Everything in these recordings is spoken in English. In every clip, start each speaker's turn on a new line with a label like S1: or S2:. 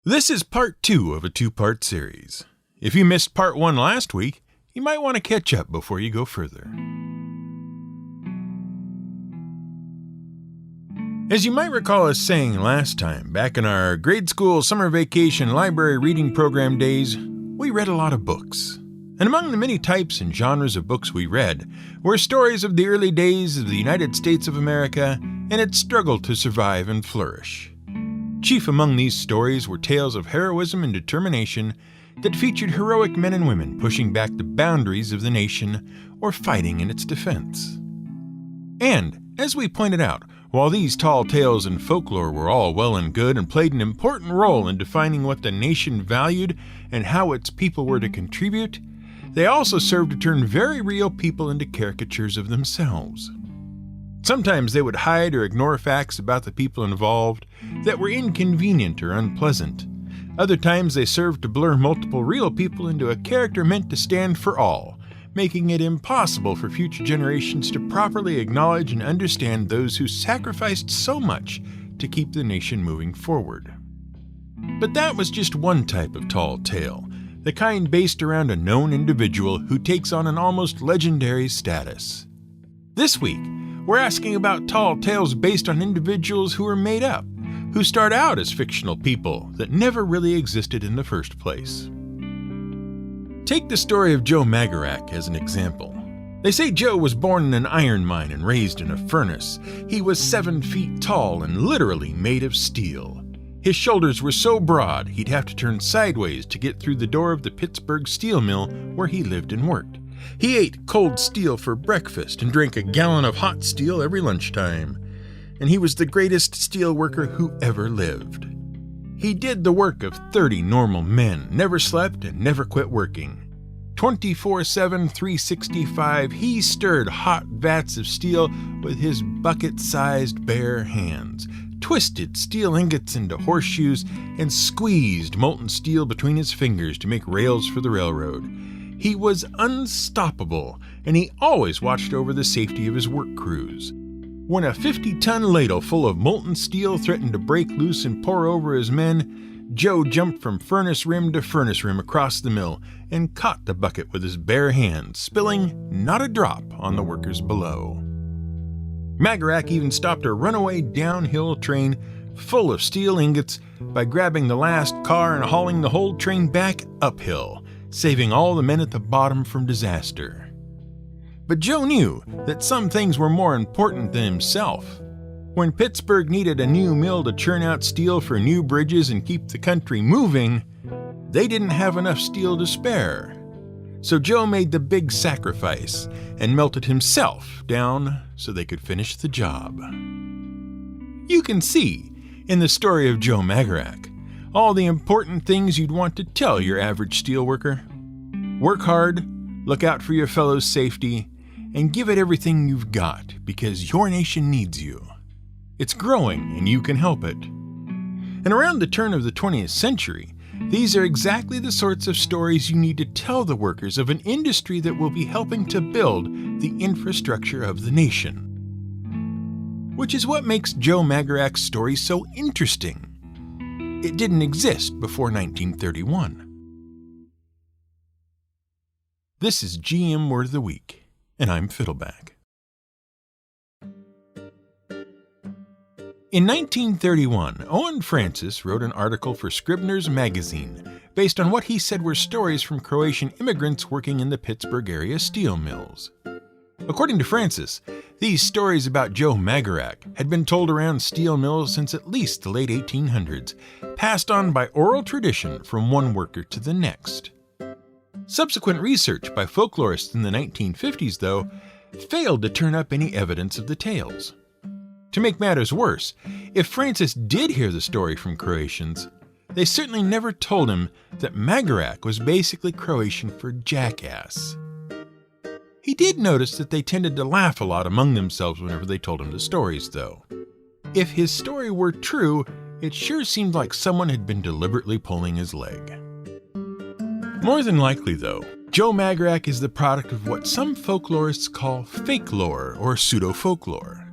S1: This is part 2 of a 2-part series. If you missed part 1 last week, you might want to catch up before you go further. As you might recall us saying last time, back in our grade school summer vacation library reading program days, we read a lot of books. And among the many types and genres of books we read were stories of the early days of the United States of America and its struggle to survive and flourish. Chief among these stories were tales of heroism and determination that featured heroic men and women pushing back the boundaries of the nation or fighting in its defense. And, as we pointed out, while these tall tales and folklore were all well and good and played an important role in defining what the nation valued and how its people were to contribute, they also served to turn very real people into caricatures of themselves. Sometimes they would hide or ignore facts about the people involved that were inconvenient or unpleasant. Other times they served to blur multiple real people into a character meant to stand for all, making it impossible for future generations to properly acknowledge and understand those who sacrificed so much to keep the nation moving forward. But that was just one type of tall tale, the kind based around a known individual who takes on an almost legendary status. This week, we're asking about tall tales based on individuals who are made up, who start out as fictional people that never really existed in the first place. Take the story of Joe Magarac as an example. They say Joe was born in an iron mine and raised in a furnace. He was 7 feet tall and literally made of steel. His shoulders were so broad he'd have to turn sideways to get through the door of the Pittsburgh steel mill where he lived and worked. He ate cold steel for breakfast and drank a gallon of hot steel every lunchtime. And he was the greatest steel worker who ever lived. He did the work of 30 normal men, never slept and never quit working. 24/7, 365, he stirred hot vats of steel with his bucket-sized bare hands, twisted steel ingots into horseshoes, and squeezed molten steel between his fingers to make rails for the railroad. He was unstoppable, and he always watched over the safety of his work crews. When a 50-ton ladle full of molten steel threatened to break loose and pour over his men, Joe jumped from furnace rim to furnace rim across the mill and caught the bucket with his bare hands, spilling not a drop on the workers below. Magarac even stopped a runaway downhill train full of steel ingots by grabbing the last car and hauling the whole train back uphill, saving all the men at the bottom from disaster. But Joe knew that some things were more important than himself. When Pittsburgh needed a new mill to churn out steel for new bridges and keep the country moving, they didn't have enough steel to spare. So Joe made the big sacrifice and melted himself down so they could finish the job. You can see, in the story of Joe Magarac, all the important things you'd want to tell your average steelworker. Work hard, look out for your fellows' safety, and give it everything you've got because your nation needs you. It's growing and you can help it. And around the turn of the 20th century, these are exactly the sorts of stories you need to tell the workers of an industry that will be helping to build the infrastructure of the nation. Which is what makes Joe Magarac's story so interesting. It didn't exist before 1931. This is GM Word of the Week, and I'm Fiddleback. In 1931, Owen Francis wrote an article for Scribner's Magazine based on what he said were stories from Croatian immigrants working in the Pittsburgh area steel mills. According to Francis, these stories about Joe Magarac had been told around steel mills since at least the late 1800s, passed on by oral tradition from one worker to the next. Subsequent research by folklorists in the 1950s, though, failed to turn up any evidence of the tales. To make matters worse, if Francis did hear the story from Croatians, they certainly never told him that Magarac was basically Croatian for jackass. He did notice that they tended to laugh a lot among themselves whenever they told him the stories, though. If his story were true, it sure seemed like someone had been deliberately pulling his leg. More than likely, though, Joe Magarac is the product of what some folklorists call fakelore or pseudo-folklore.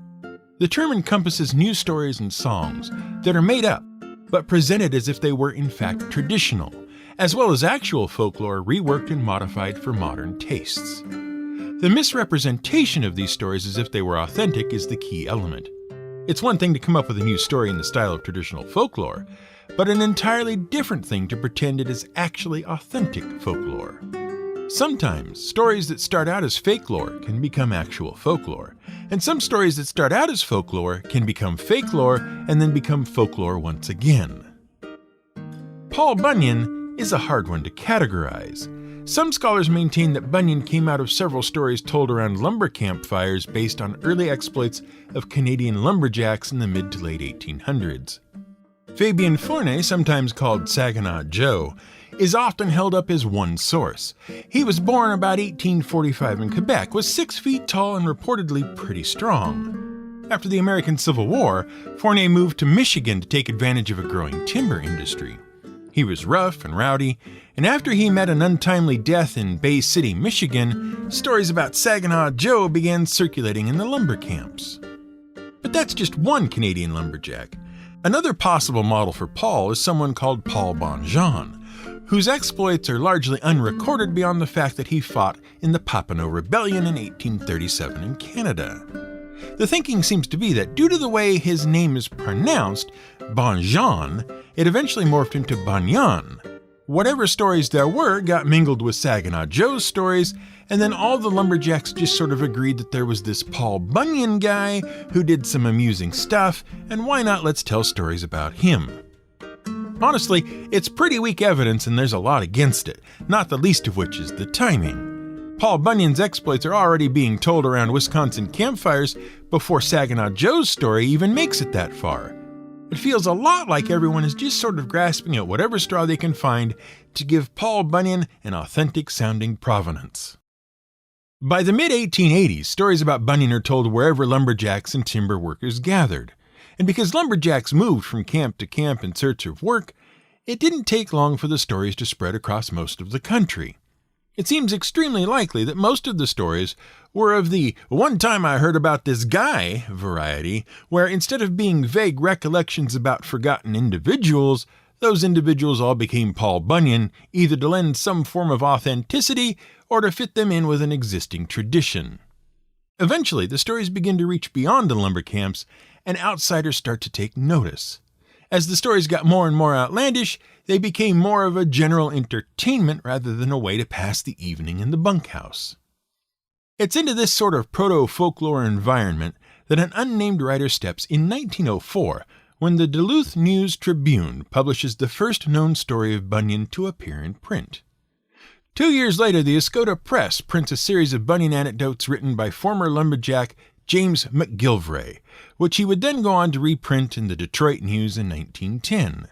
S1: The term encompasses new stories and songs that are made up but presented as if they were in fact traditional, as well as actual folklore reworked and modified for modern tastes. The misrepresentation of these stories as if they were authentic is the key element. It's one thing to come up with a new story in the style of traditional folklore, but an entirely different thing to pretend it is actually authentic folklore. Sometimes, stories that start out as fakelore can become actual folklore, and some stories that start out as folklore can become fakelore and then become folklore once again. Paul Bunyan is a hard one to categorize. Some scholars maintain that Bunyan came out of several stories told around lumber campfires based on early exploits of Canadian lumberjacks in the mid to late 1800s. Fabien Fournet, sometimes called Saginaw Joe, is often held up as one source. He was born about 1845 in Quebec, was 6 feet tall and reportedly pretty strong. After the American Civil War, Fournet moved to Michigan to take advantage of a growing timber industry. He was rough and rowdy, and after he met an untimely death in Bay City, Michigan, stories about Saginaw Joe began circulating in the lumber camps. But that's just one Canadian lumberjack. Another possible model for Paul is someone called Paul Bonjean, whose exploits are largely unrecorded beyond the fact that he fought in the Papineau Rebellion in 1837 in Canada. The thinking seems to be that due to the way his name is pronounced, Bonjean, it eventually morphed into Bunyan. Whatever stories there were got mingled with Saginaw Joe's stories, and then all the lumberjacks just sort of agreed that there was this Paul Bunyan guy who did some amusing stuff, and why not let's tell stories about him. Honestly, it's pretty weak evidence and there's a lot against it, not the least of which is the timing. Paul Bunyan's exploits are already being told around Wisconsin campfires before Saginaw Joe's story even makes it that far. It feels a lot like everyone is just sort of grasping at whatever straw they can find to give Paul Bunyan an authentic-sounding provenance. By the mid-1880s, stories about Bunyan are told wherever lumberjacks and timber workers gathered. And because lumberjacks moved from camp to camp in search of work, it didn't take long for the stories to spread across most of the country. It seems extremely likely that most of the stories were of the "one time I heard about this guy" variety, where instead of being vague recollections about forgotten individuals, those individuals all became Paul Bunyan, either to lend some form of authenticity or to fit them in with an existing tradition. Eventually, the stories begin to reach beyond the lumber camps, and outsiders start to take notice. As the stories got more and more outlandish, they became more of a general entertainment rather than a way to pass the evening in the bunkhouse. It's into this sort of proto-folklore environment that an unnamed writer steps in 1904 when the Duluth News-Tribune publishes the first known story of Bunyan to appear in print. 2 years later, the Escoda Press prints a series of Bunyan anecdotes written by former lumberjack James McGilvray, which he would then go on to reprint in the Detroit News in 1910.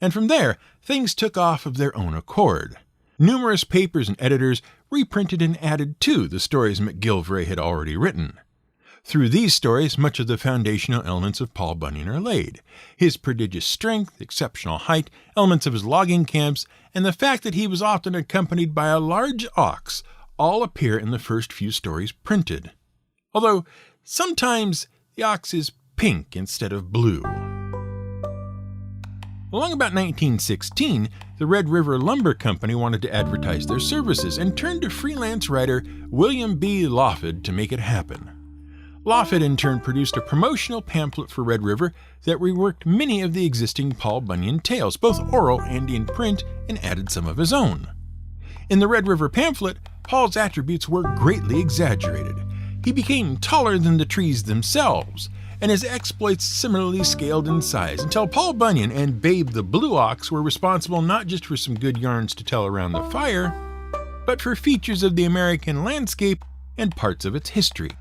S1: And from there, things took off of their own accord. Numerous papers and editors reprinted and added to the stories McGilvray had already written. Through these stories, much of the foundational elements of Paul Bunyan are laid. His prodigious strength, exceptional height, elements of his logging camps, and the fact that he was often accompanied by a large ox all appear in the first few stories printed. Although, sometimes the ox is pink instead of blue. Along about 1916, the Red River Lumber Company wanted to advertise their services and turned to freelance writer William B. Lawford to make it happen. Lawford in turn produced a promotional pamphlet for Red River that reworked many of the existing Paul Bunyan tales, both oral and in print, and added some of his own. In the Red River pamphlet, Paul's attributes were greatly exaggerated. He became taller than the trees themselves, and his exploits similarly scaled in size until Paul Bunyan and Babe the Blue Ox were responsible not just for some good yarns to tell around the fire, but for features of the American landscape and parts of its history.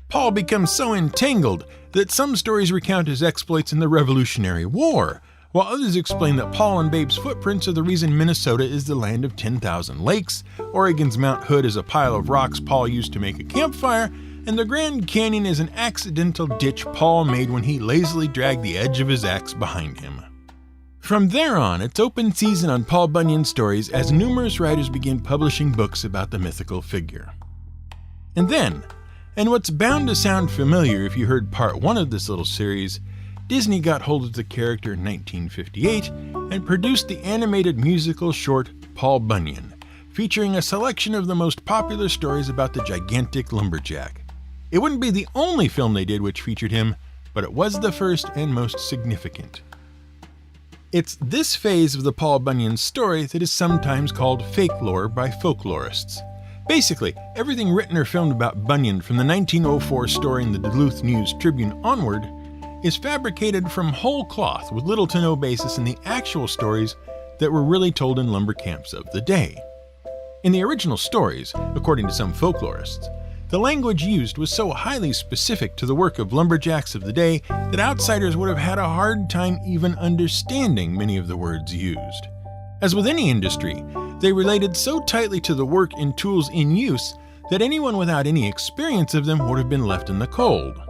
S1: Paul becomes so entangled that some stories recount his exploits in the Revolutionary War, while others explain that Paul and Babe's footprints are the reason Minnesota is the land of 10,000 lakes, Oregon's Mount Hood is a pile of rocks Paul used to make a campfire, and the Grand Canyon is an accidental ditch Paul made when he lazily dragged the edge of his axe behind him. From there on, it's open season on Paul Bunyan stories as numerous writers begin publishing books about the mythical figure. And then, and what's bound to sound familiar if you heard part 1 of this little series, Disney got hold of the character in 1958 and produced the animated musical short Paul Bunyan, featuring a selection of the most popular stories about the gigantic lumberjack. It wouldn't be the only film they did which featured him, but it was the first and most significant. It's this phase of the Paul Bunyan story that is sometimes called fakelore by folklorists. Basically, everything written or filmed about Bunyan from the 1904 story in the Duluth News-Tribune onward is fabricated from whole cloth with little to no basis in the actual stories that were really told in lumber camps of the day. In the original stories, according to some folklorists, the language used was so highly specific to the work of lumberjacks of the day that outsiders would have had a hard time even understanding many of the words used. As with any industry, they related so tightly to the work and tools in use that anyone without any experience of them would have been left in the cold.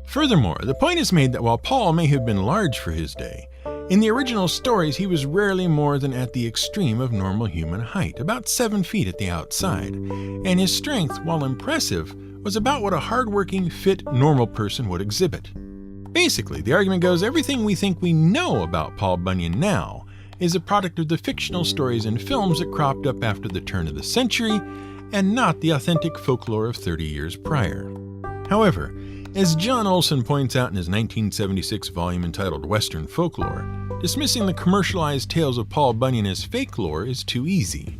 S1: Furthermore, the point is made that while Paul may have been large for his day, in the original stories he was rarely more than at the extreme of normal human height, about 7 feet at the outside, and his strength, while impressive, was about what a hard-working, fit, normal person would exhibit. Basically, the argument goes everything we think we know about Paul Bunyan now is a product of the fictional stories and films that cropped up after the turn of the century, and not the authentic folklore of 30 years prior. However, as John Olson points out in his 1976 volume entitled Western Folklore, dismissing the commercialized tales of Paul Bunyan as fakelore is too easy.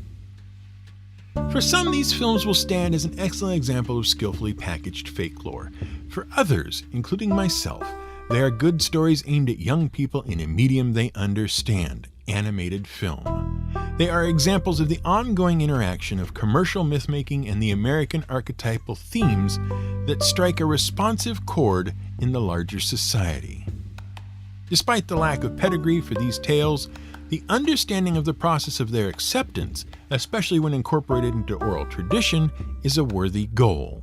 S1: For some, these films will stand as an excellent example of skillfully packaged fakelore. For others, including myself, they are good stories aimed at young people in a medium they understand, animated film. They are examples of the ongoing interaction of commercial mythmaking and the American archetypal themes that strike a responsive chord in the larger society. Despite the lack of pedigree for these tales, the understanding of the process of their acceptance, especially when incorporated into oral tradition, is a worthy goal.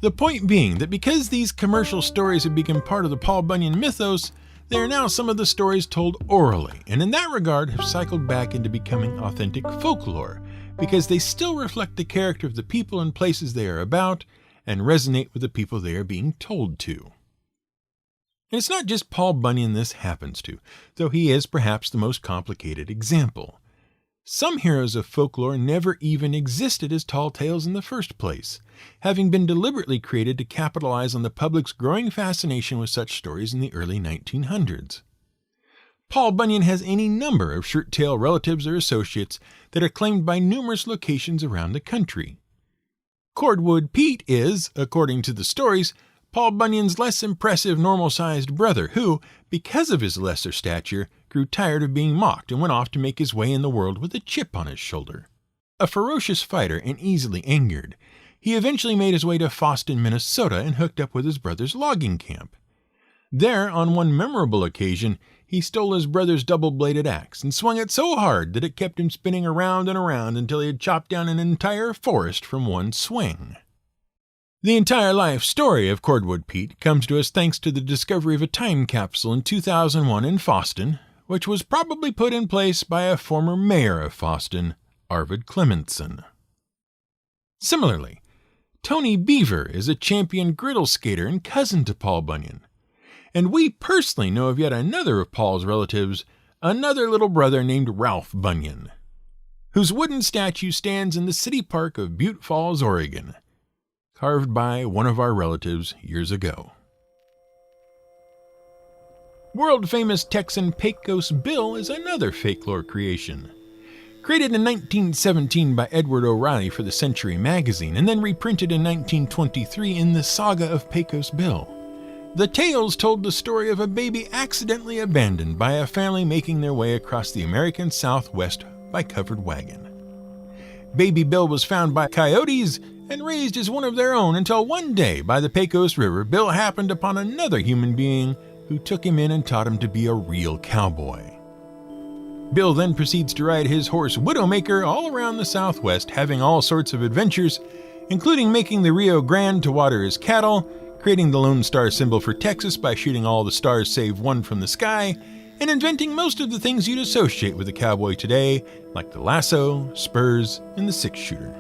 S1: The point being that because these commercial stories have become part of the Paul Bunyan mythos, they are now some of the stories told orally, and in that regard have cycled back into becoming authentic folklore, because they still reflect the character of the people and places they are about, and resonate with the people they are being told to. And it's not just Paul Bunyan this happens to, though he is perhaps the most complicated example. Some heroes of folklore never even existed as tall tales in the first place, having been deliberately created to capitalize on the public's growing fascination with such stories in the early 1900s. Paul Bunyan has any number of shirt-tail relatives or associates that are claimed by numerous locations around the country. Cordwood Pete is, according to the stories, Paul Bunyan's less impressive normal-sized brother who, because of his lesser stature, grew tired of being mocked and went off to make his way in the world with a chip on his shoulder. A ferocious fighter and easily angered, he eventually made his way to Foston, Minnesota and hooked up with his brother's logging camp. There, on one memorable occasion, he stole his brother's double-bladed axe and swung it so hard that it kept him spinning around and around until he had chopped down an entire forest from one swing. The entire life story of Cordwood Pete comes to us thanks to the discovery of a time capsule in 2001 in Foston, which was probably put in place by a former mayor of Foston, Arvid Clementson. Similarly, Tony Beaver is a champion griddle skater and cousin to Paul Bunyan. And we personally know of yet another of Paul's relatives, another little brother named Ralph Bunyan, whose wooden statue stands in the city park of Butte Falls, Oregon, carved by one of our relatives years ago. World-famous Texan Pecos Bill is another folklore creation. Created in 1917 by Edward O'Reilly for the Century magazine and then reprinted in 1923 in the Saga of Pecos Bill. The tales told the story of a baby accidentally abandoned by a family making their way across the American Southwest by covered wagon. Baby Bill was found by coyotes and raised as one of their own until one day by the Pecos River, Bill happened upon another human being who took him in and taught him to be a real cowboy. Bill then proceeds to ride his horse Widowmaker all around the Southwest, having all sorts of adventures, including making the Rio Grande to water his cattle, creating the Lone Star symbol for Texas by shooting all the stars save one from the sky, and inventing most of the things you'd associate with a cowboy today, like the lasso, spurs, and the six-shooter.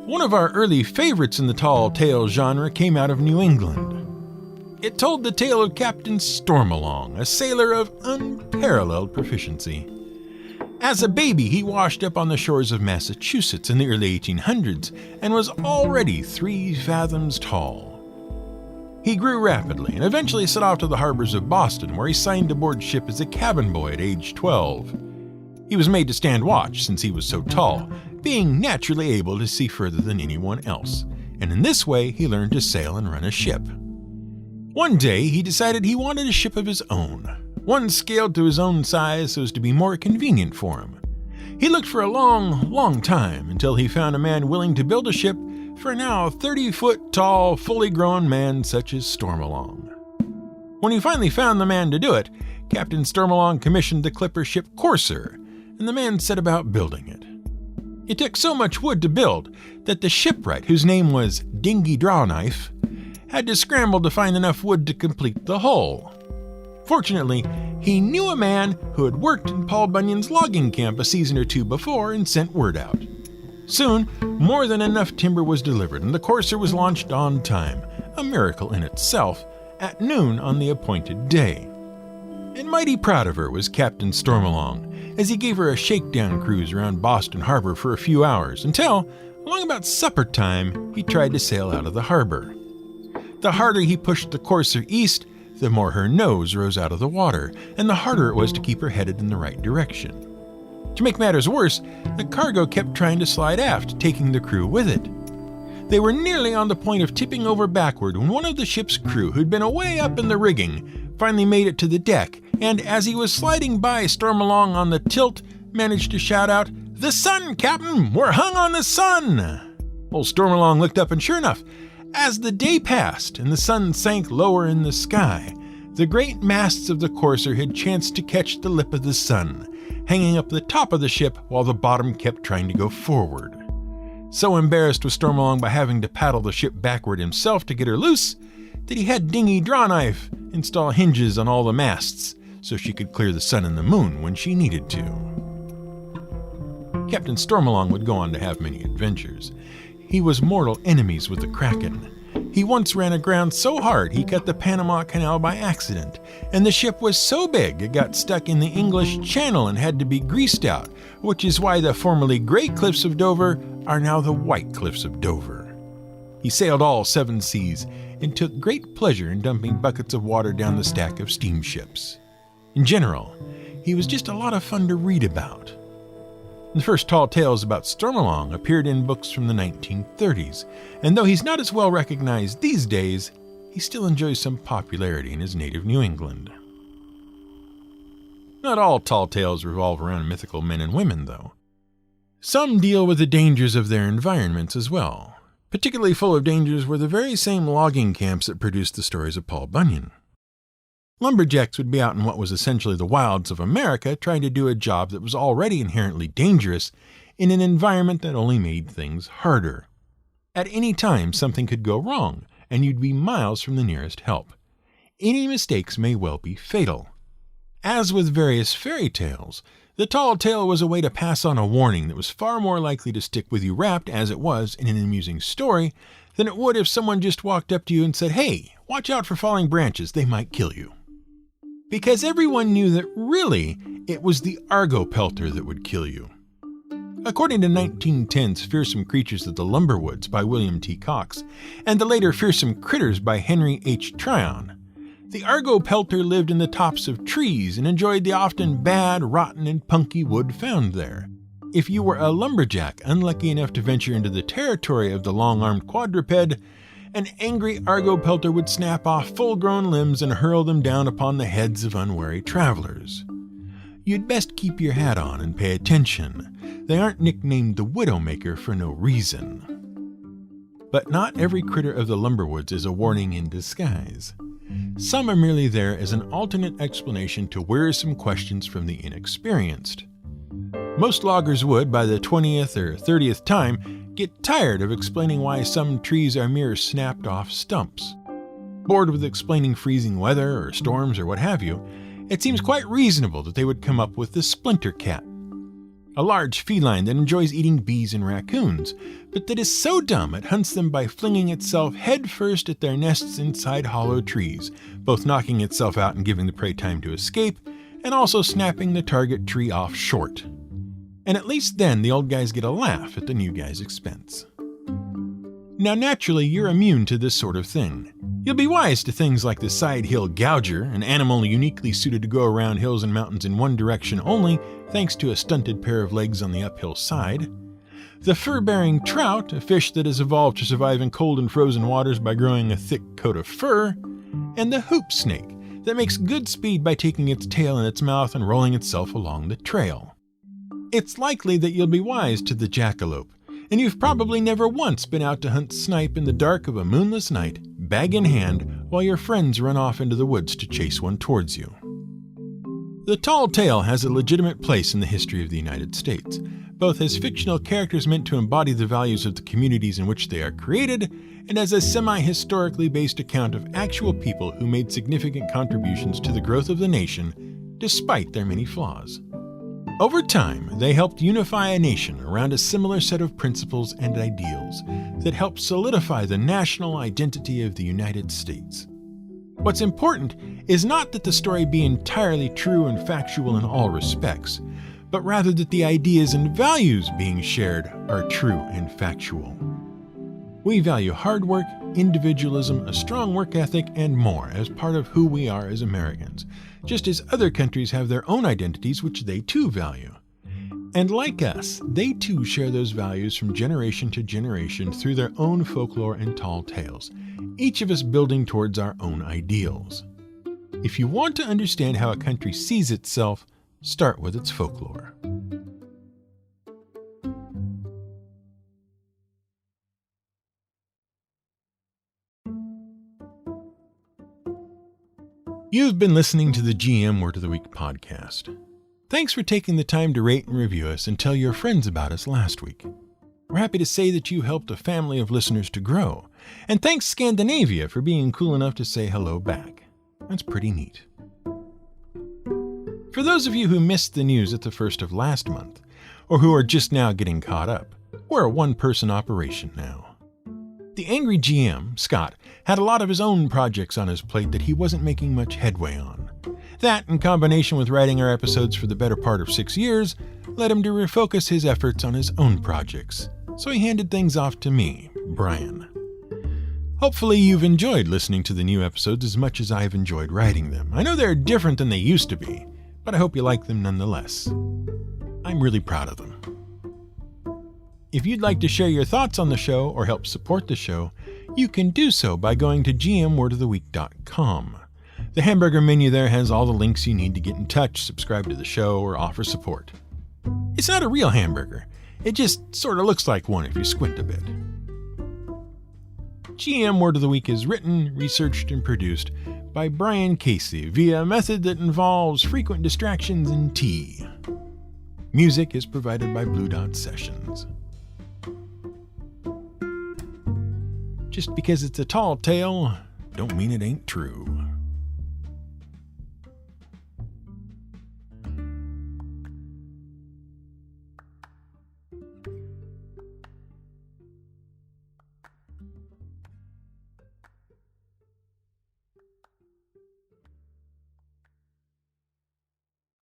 S1: One of our early favorites in the tall tale genre came out of New England. It told the tale of Captain Stormalong, a sailor of unparalleled proficiency. As a baby, he washed up on the shores of Massachusetts in the early 1800s and was already 3 fathoms tall. He grew rapidly and eventually set off to the harbors of Boston, where he signed aboard ship as a cabin boy at age 12. He was made to stand watch since he was so tall, being naturally able to see further than anyone else, and in this way he learned to sail and run a ship. One day he decided he wanted a ship of his own, one scaled to his own size so as to be more convenient for him. He looked for a long time until he found a man willing to build a ship for a now 30-foot-tall, fully grown man such as Stormalong. When he finally found the man to do it, Captain Stormalong commissioned the clipper ship Courser, and the man set about building it. It took so much wood to build that the shipwright, whose name was Dingy Drawknife, had to scramble to find enough wood to complete the hull. Fortunately, he knew a man who had worked in Paul Bunyan's logging camp a season or 2 before and sent word out. Soon, more than enough timber was delivered, and the Courser was launched on time, a miracle in itself, at noon on the appointed day. And mighty proud of her was Captain Stormalong, as he gave her a shakedown cruise around Boston Harbor for a few hours, until, along about supper time, he tried to sail out of the harbor. The harder he pushed the Courser east, the more her nose rose out of the water, and the harder it was to keep her headed in the right direction. To make matters worse, the cargo kept trying to slide aft, taking the crew with it. They were nearly on the point of tipping over backward when one of the ship's crew, who'd been away up in the rigging, finally made it to the deck, and as he was sliding by Stormalong on the tilt, managed to shout out, "The sun, Captain! We're hung on the sun!" Old Stormalong looked up, and sure enough, as the day passed and the sun sank lower in the sky, the great masts of the Courser had chanced to catch the lip of the sun, hanging up the top of the ship while the bottom kept trying to go forward. So embarrassed was Stormalong by having to paddle the ship backward himself to get her loose, that he had Dingy Drawknife install hinges on all the masts so she could clear the sun and the moon when she needed to. Captain Stormalong would go on to have many adventures. He was mortal enemies with the Kraken. He once ran aground so hard he cut the Panama Canal by accident, and the ship was so big it got stuck in the English Channel and had to be greased out, which is why the formerly gray cliffs of Dover are now the white cliffs of Dover. He sailed all 7 seas and took great pleasure in dumping buckets of water down the stack of steamships. In general, he was just a lot of fun to read about. The first tall tales about Stormalong appeared in books from the 1930s, and though he's not as well recognized these days, he still enjoys some popularity in his native New England. Not all tall tales revolve around mythical men and women, though. Some deal with the dangers of their environments as well. Particularly full of dangers were the very same logging camps that produced the stories of Paul Bunyan. Lumberjacks would be out in what was essentially the wilds of America trying to do a job that was already inherently dangerous in an environment that only made things harder. At any time, something could go wrong, and you'd be miles from the nearest help. Any mistakes may well be fatal. As with various fairy tales, the tall tale was a way to pass on a warning that was far more likely to stick with you wrapped, as it was, in an amusing story than it would if someone just walked up to you and said, "Hey, watch out for falling branches, they might kill you." Because everyone knew that really it was the Argo pelter that would kill you. According to 1910's Fearsome Creatures of the Lumberwoods by William T. Cox, and the later Fearsome Critters by Henry H. Tryon, the Argo pelter lived in the tops of trees and enjoyed the often bad, rotten, and punky wood found there. If you were a lumberjack unlucky enough to venture into the territory of the long-armed quadruped, an angry Argo pelter would snap off full-grown limbs and hurl them down upon the heads of unwary travelers. You'd best keep your hat on and pay attention. They aren't nicknamed the Widowmaker for no reason. But not every critter of the Lumberwoods is a warning in disguise. Some are merely there as an alternate explanation to wearisome questions from the inexperienced. Most loggers would, by the 20th or 30th time, get tired of explaining why some trees are mere snapped-off stumps. Bored with explaining freezing weather or storms or what have you, it seems quite reasonable that they would come up with the splinter cap. a large feline that enjoys eating bees and raccoons, but that is so dumb it hunts them by flinging itself headfirst at their nests inside hollow trees, both knocking itself out and giving the prey time to escape, and also snapping the target tree off short. And at least then the old guys get a laugh at the new guy's expense. Now naturally you're immune to this sort of thing. You'll be wise to things like the side hill gouger, an animal uniquely suited to go around hills and mountains in one direction only, thanks to a stunted pair of legs on the uphill side. The fur-bearing trout, a fish that has evolved to survive in cold and frozen waters by growing a thick coat of fur. And the hoop snake, that makes good speed by taking its tail in its mouth and rolling itself along the trail. It's likely that you'll be wise to the jackalope, and you've probably never once been out to hunt snipe in the dark of a moonless night, bag in hand, while your friends run off into the woods to chase one towards you. The tall tale has a legitimate place in the history of the United States, both as fictional characters meant to embody the values of the communities in which they are created, and as a semi-historically based account of actual people who made significant contributions to the growth of the nation, despite their many flaws. Over time, they helped unify a nation around a similar set of principles and ideals that helped solidify the national identity of the United States. What's important is not that the story be entirely true and factual in all respects, but rather that the ideas and values being shared are true and factual. We value hard work, individualism, a strong work ethic, and more as part of who we are as Americans, just as other countries have their own identities which they too value. And like us, they too share those values from generation to generation through their own folklore and tall tales, each of us building towards our own ideals. If you want to understand how a country sees itself, start with its folklore. You've been listening to the GM Word of the Week podcast. Thanks for taking the time to rate and review us and tell your friends about us last week. We're happy to say that you helped a family of listeners to grow, and thanks Scandinavia for being cool enough to say hello back. That's pretty neat. For those of you who missed the news at the first of last month, or who are just now getting caught up, we're a one-person operation now. The angry GM, Scott, had a lot of his own projects on his plate that he wasn't making much headway on. That, in combination with writing our episodes for the better part of 6 years, led him to refocus his efforts on his own projects. So he handed things off to me, Brian. Hopefully you've enjoyed listening to the new episodes as much as I've enjoyed writing them. I know they're different than they used to be, but I hope you like them nonetheless. I'm really proud of them. If you'd like to share your thoughts on the show or help support the show, you can do so by going to gmwordoftheweek.com. The hamburger menu there has all the links you need to get in touch, subscribe to the show, or offer support. It's not a real hamburger. It just sort of looks like one if you squint a bit. GM Word of the Week is written, researched, and produced by Brian Casey via a method that involves frequent distractions and tea. Music is provided by Blue Dot Sessions. Just because it's a tall tale, don't mean it ain't true.